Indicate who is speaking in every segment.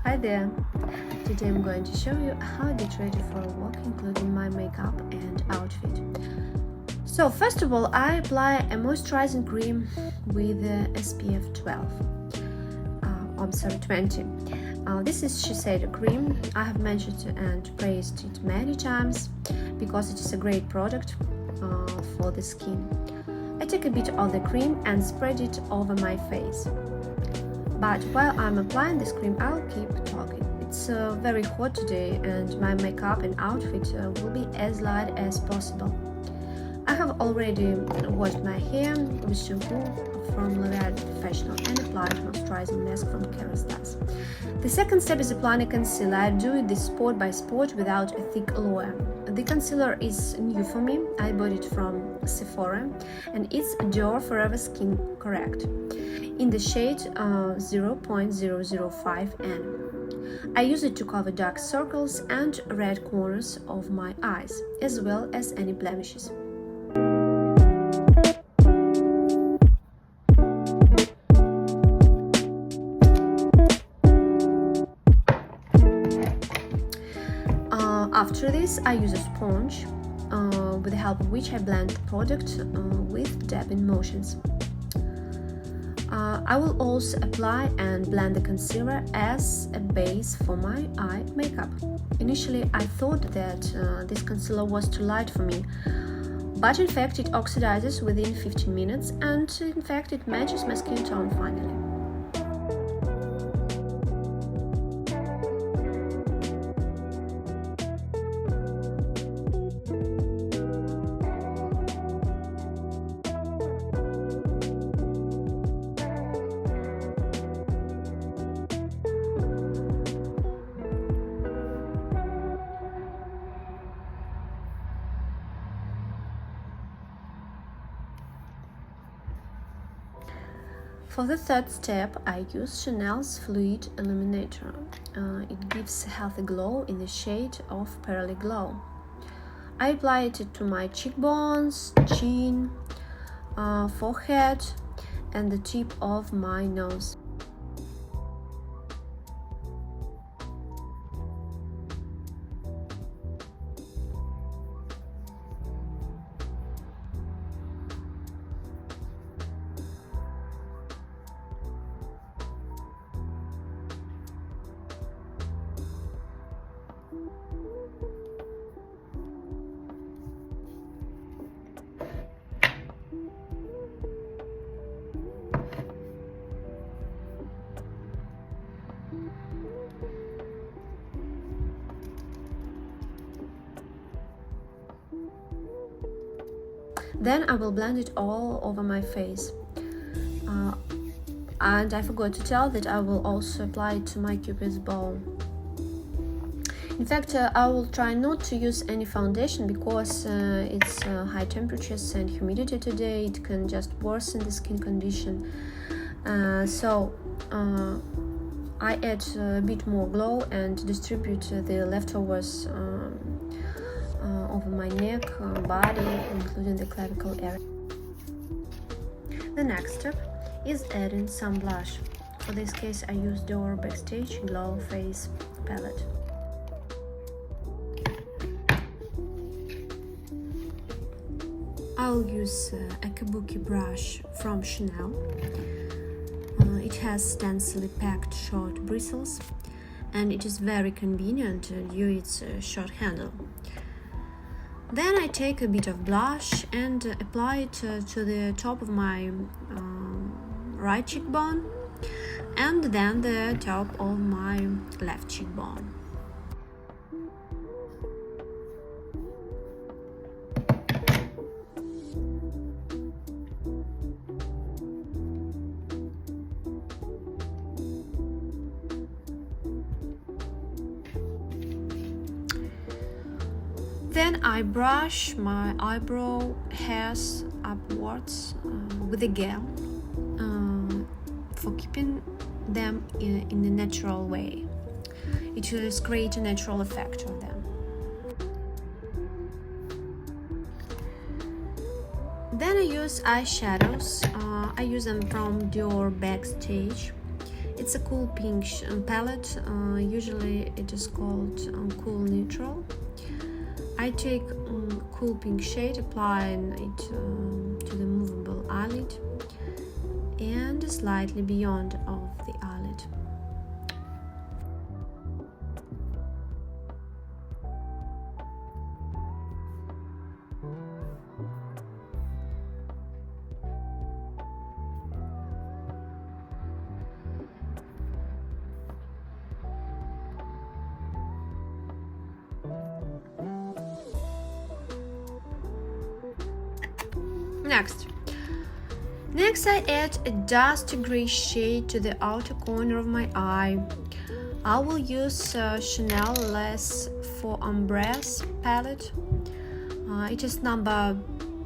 Speaker 1: Hi there! Today I'm going to show you how I get ready for a walk, including my makeup and outfit. So first of all, I apply a moisturizing cream with SPF 20. This is Shiseido cream. I have mentioned and praised it many times because it is a great product for the skin. I take a bit of the cream and spread it over my face. But while I'm applying this cream, I'll keep talking. It's very hot today and my makeup and outfit will be as light as possible. I have already washed my hair with shampoo from Professionnel and applied moisturizing mask from Kérastase. The second step is applying a concealer. I do it spot by spot without a thick layer. The concealer is new for me. I bought it from Sephora and it's Dior Forever Skin Correct in the shade 0.005N. I use it to cover dark circles and red corners of my eyes, as well as any blemishes. After this, I use a sponge, with the help of which I blend the product with dabbing motions. I will also apply and blend the concealer as a base for my eye makeup. Initially, I thought that this concealer was too light for me, but in fact it oxidizes within 15 minutes and in fact it matches my skin tone finally. For the third step, I use Chanel's Fluid Illuminator. It gives a healthy glow in the shade of Pearly Glow. I apply it to my cheekbones, chin, forehead, and the tip of my nose. Then I will blend it all over my face. And I forgot to tell that I will also apply it to my Cupid's bow. In fact, I will try not to use any foundation because it's high temperatures and humidity today. It can just worsen the skin condition. So I add a bit more glow and distribute the leftovers over my neck, body, including the clavicle area. The next step is adding some blush. For this case, I use Dior Backstage Glow Face Palette. I'll use a kabuki brush from Chanel. It has densely packed short bristles and it is very convenient due to its short handle. Then I take a bit of blush and apply it to the top of my right cheekbone and then the top of my left cheekbone. Then I brush my eyebrow hairs upwards with a gel for keeping them in a natural way. It will create a natural effect on them. Then I use eyeshadows. I use them from Dior Backstage. It's It's a cool pink palette. Usually it is called Cool Neutral. I take cool pink shade, applying it to the movable eyelid and slightly beyond of the eyelid. Next I add a dusty gray shade to the outer corner of my eye. I will use Chanel Less for Ombres palette. It is number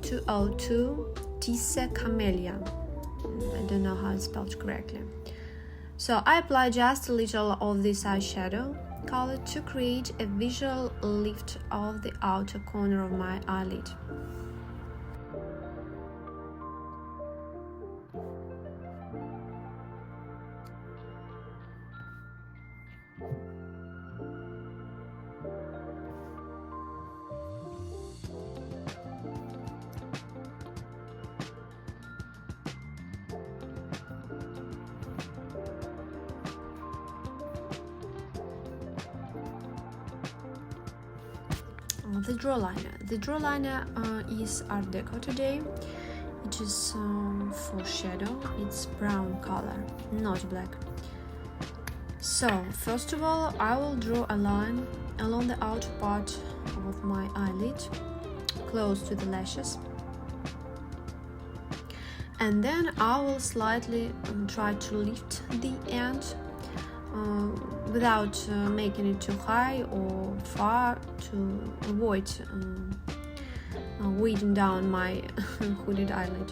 Speaker 1: 202, Tissé Camélia. I don't know how it's spelled correctly. So I apply just a little of this eyeshadow color to create a visual lift of the outer corner of my eyelid. The draw liner. The draw liner is Art Deco today. It is for shadow. It's brown color, not black. So first of all, I will draw a line along the outer part of my eyelid, close to the lashes, and then I will slightly try to lift the end without making it too high or far, to avoid weighting down my hooded eyelid.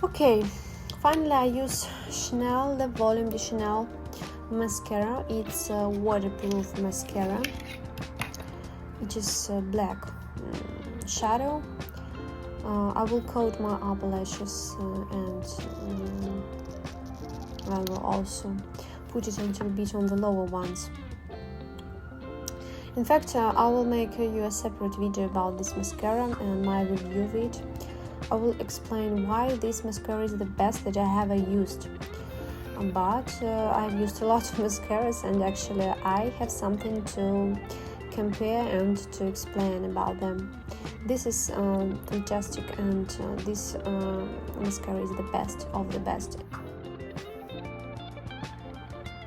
Speaker 1: Okay, finally I use Chanel, the Volume de Chanel mascara. It's a waterproof mascara. It is black shadow. I will coat my upper lashes and I will also put it a little bit on the lower ones. In fact, I will make you a separate video about this mascara and my review of it. I will explain why this mascara is the best that I have used. But I've used a lot of mascaras, and actually I have something to compare and to explain about them. This is fantastic, and this mascara is the best of the best.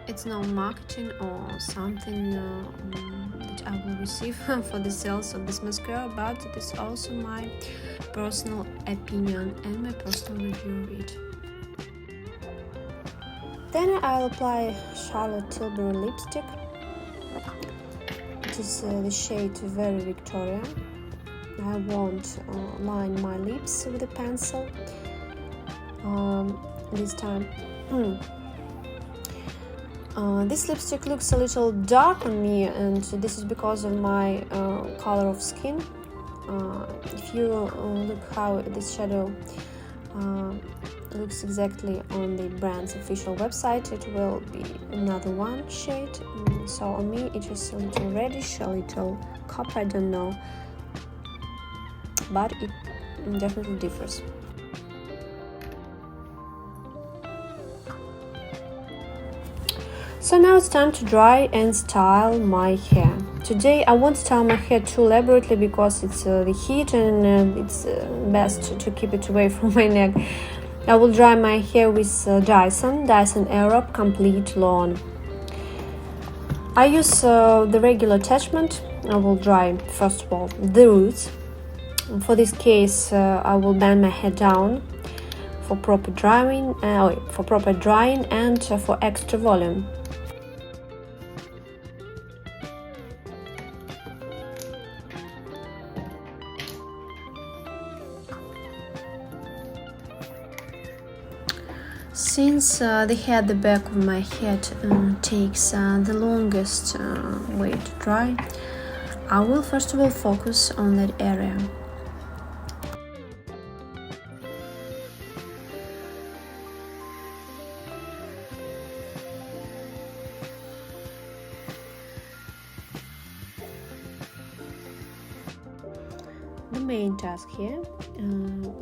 Speaker 1: It's no marketing or something that I will receive for the sales of this mascara, but it is also my personal opinion and my personal review of it. Then I'll apply Charlotte Tilbury lipstick. It is the shade Very Victoria. I won't line my lips with a pencil this time. This lipstick looks a little dark on me, and this is because of my color of skin. If you look how this shadow looks exactly on the brand's official website, it will be another one shade. So on me it is a little reddish, a little copper, I don't know, but definitely differs. So now it's time to dry and style my hair. Today I won't style my hair too elaborately because it's the heat and it's best to keep it away from my neck. I will dry my hair with Dyson Airwrap Complete Lawn. I use the regular attachment. I will dry first of all the roots. For this case I will bend my hair down for proper drying and for extra volume. Since the hair at the back of my head takes the longest way to dry, I will first of all focus on that area. The main task here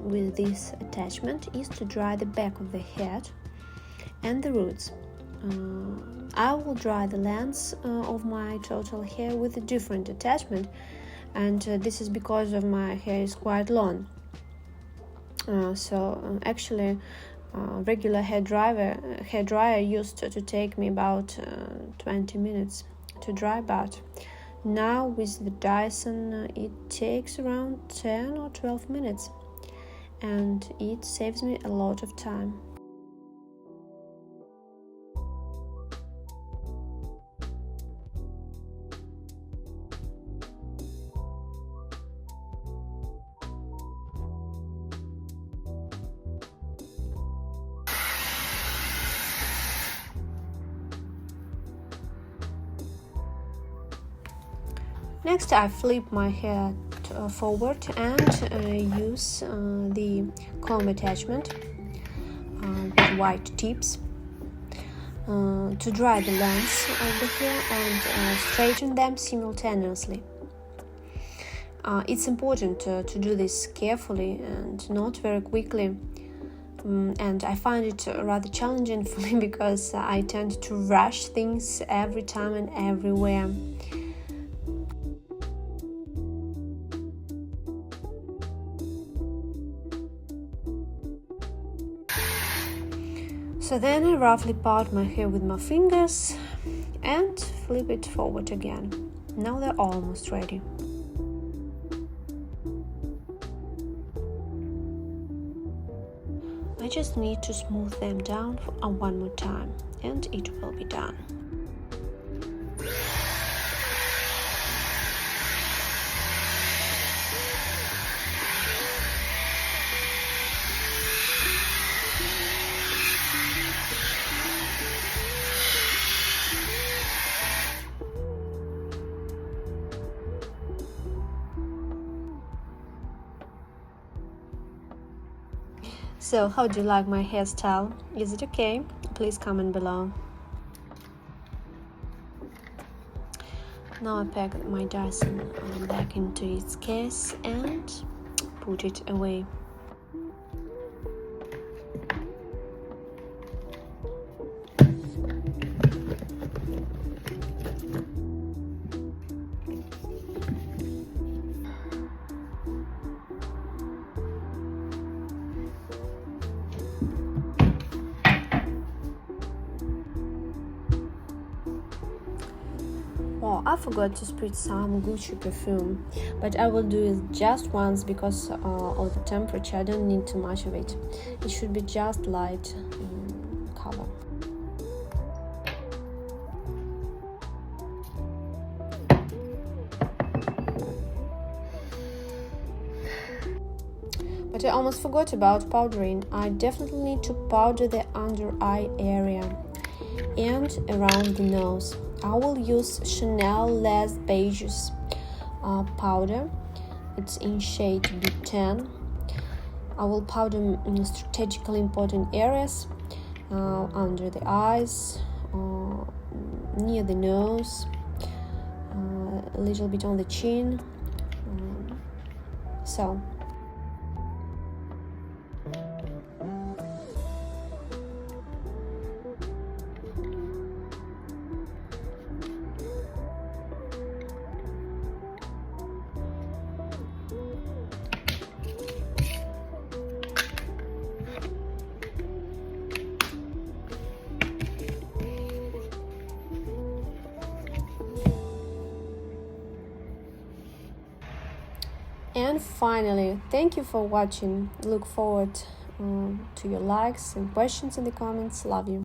Speaker 1: with this attachment is to dry the back of the head and the roots. I will dry the length of my total hair with a different attachment, and this is because of my hair is quite long. Actually regular hair dryer used to take me about 20 minutes to dry, but now with the Dyson it takes around 10 or 12 minutes, and it saves me a lot of time. Next, I flip my hair forward and use the comb attachment with white tips to dry the lengths of the hair and straighten them simultaneously. It's important to do this carefully and not very quickly. And I find it rather challenging for me because I tend to rush things every time and everywhere. So then I roughly part my hair with my fingers and flip it forward again. Now they're almost ready. I just need to smooth them down one more time and it will be done. So, how do you like my hairstyle? Is it okay? Please comment below. Now I pack my Dyson back into its case and put it away. Oh, I forgot to spritz some Gucci perfume, but I will do it just once because of the temperature. I don't need too much of it. It should be just light color. But I almost forgot about powdering. I definitely need to powder the under eye area and around the nose. I will use Chanel Les Beiges powder. It's in shade B10. I will powder strategically important areas under the eyes, near the nose, a little bit on the chin. And finally, thank you for watching. Look forward to your likes and questions in the comments. Love you.